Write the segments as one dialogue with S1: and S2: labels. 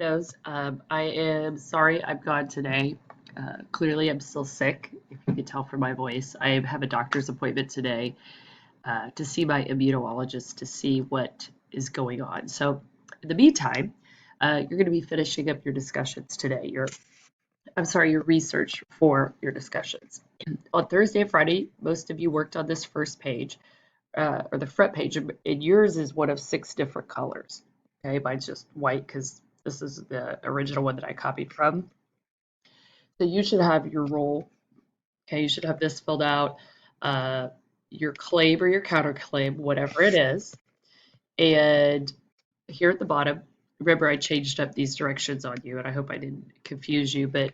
S1: Kiddos, I am sorry I'm gone today. Clearly, I'm still sick, if you can tell from my voice. I have a doctor's appointment today to see my immunologist to see what is going on. So, in the meantime, you're going to be finishing up your discussions today. Your research for your discussions. On Thursday and Friday, most of you worked on this first page, or the front page, and yours is one of 6 different colors. Okay, mine's just white because this is the original one that I copied from. So you should have your role. Okay, you should have this filled out, uh, your claim or your counterclaim, whatever it is. And here at the bottom, remember I changed up these directions on you, and I hope I didn't confuse you, but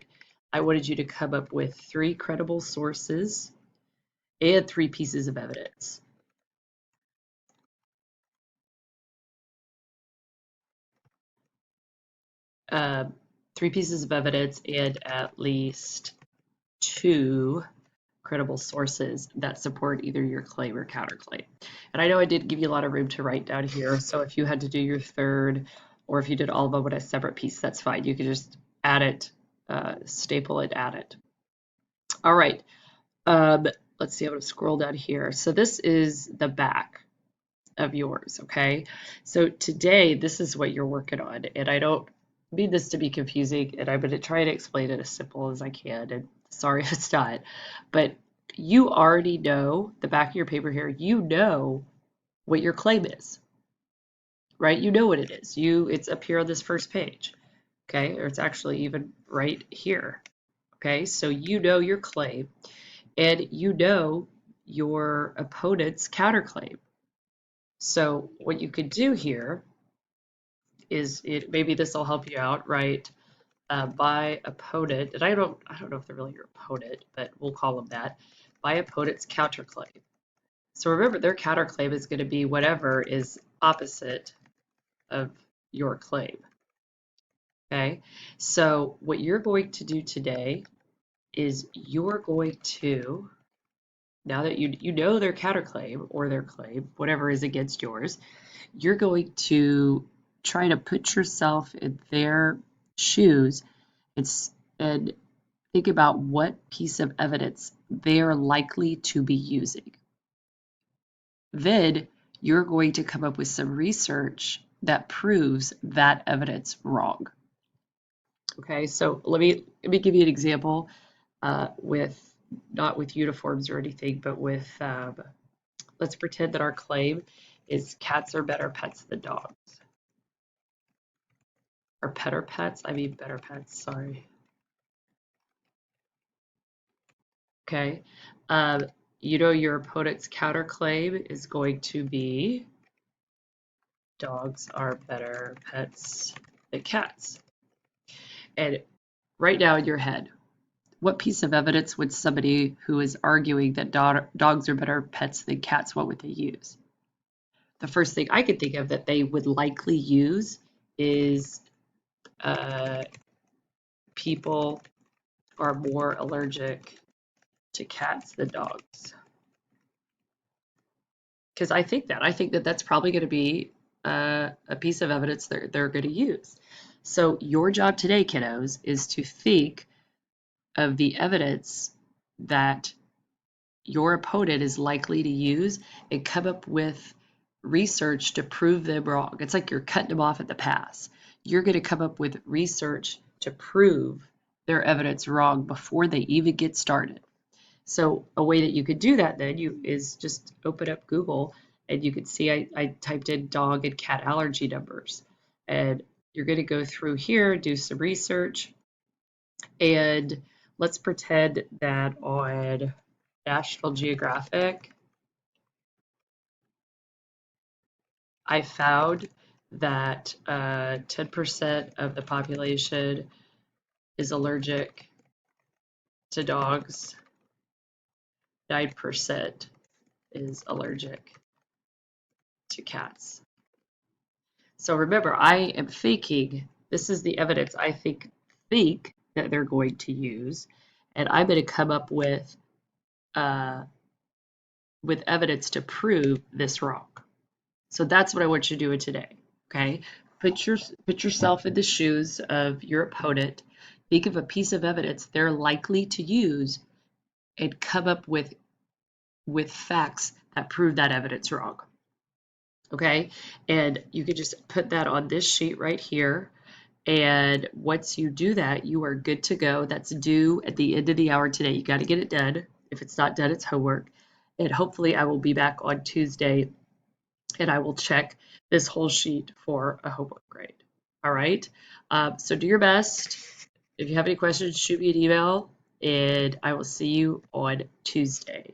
S1: I wanted you to come up with 3 credible sources and 3 pieces of evidence. Uh, 3 pieces of evidence and at least 2 credible sources that support either your claim or counterclaim. And I know I did give you a lot of room to write down here, so if you had to do your third, or if you did all of them in a separate piece, that's fine. You could just add it, staple it, add it. All right, let's see, I'm gonna scroll down here. So this is the back of yours, okay? So today, this is what you're working on, and I don't mean this to be confusing, and I'm going to try to explain it as simple as I can, and sorry if it's not, but you already know the back of your paper here, you know what your claim is, right? You know what it is. It's up here on this first page, okay? Or it's actually even right here, okay? So you know your claim, and you know your opponent's counterclaim. So what you could do here is maybe this will help you out, right? By opponent, and I don't know if they're really your opponent, but we'll call them that. By opponent's counterclaim. So remember, their counterclaim is going to be whatever is opposite of your claim. Okay, so what you're going to do today is you're going to, now that you know their counterclaim or their claim, whatever is against yours, you're going to try to put yourself in their shoes and think about what piece of evidence they're likely to be using. Then you're going to come up with some research that proves that evidence wrong. Okay, so let me give you an example with not with uniforms or anything, but with let's pretend that our claim is cats are better pets than dogs. Or better pets, I mean better pets, sorry. Okay, you know your opponent's counterclaim is going to be dogs are better pets than cats. And right now in your head, what piece of evidence would somebody who is arguing that dogs are better pets than cats, what would they use? The first thing I could think of that they would likely use is people are more allergic to cats than dogs. Because I think that that's probably going to be a piece of evidence they're going to use. So your job today, kiddos, is to think of the evidence that your opponent is likely to use and come up with research to prove them wrong. It's like you're cutting them off at the pass. You're going to come up with research to prove their evidence wrong before they even get started. So a way that you could do that then is just open up Google and you can see I typed in dog and cat allergy numbers. And you're going to go through here, do some research, and let's pretend that on National Geographic, I found that 10% of the population is allergic to dogs, 9% is allergic to cats. So remember, I am thinking, this is the evidence I think that they're going to use, and I'm going to come up with evidence to prove this wrong. So that's what I want you to do today, okay? put yourself in the shoes of your opponent. Think of a piece of evidence they're likely to use and come up with facts that prove that evidence wrong. Okay? And you can just put that on this sheet right here. And once you do that, you are good to go. That's due at the end of the hour today. You got to get it done. If it's not done, it's homework. And hopefully I will be back on Tuesday and I will check this whole sheet for a homework grade. All right. So do your best. If you have any questions, shoot me an email and I will see you on Tuesday.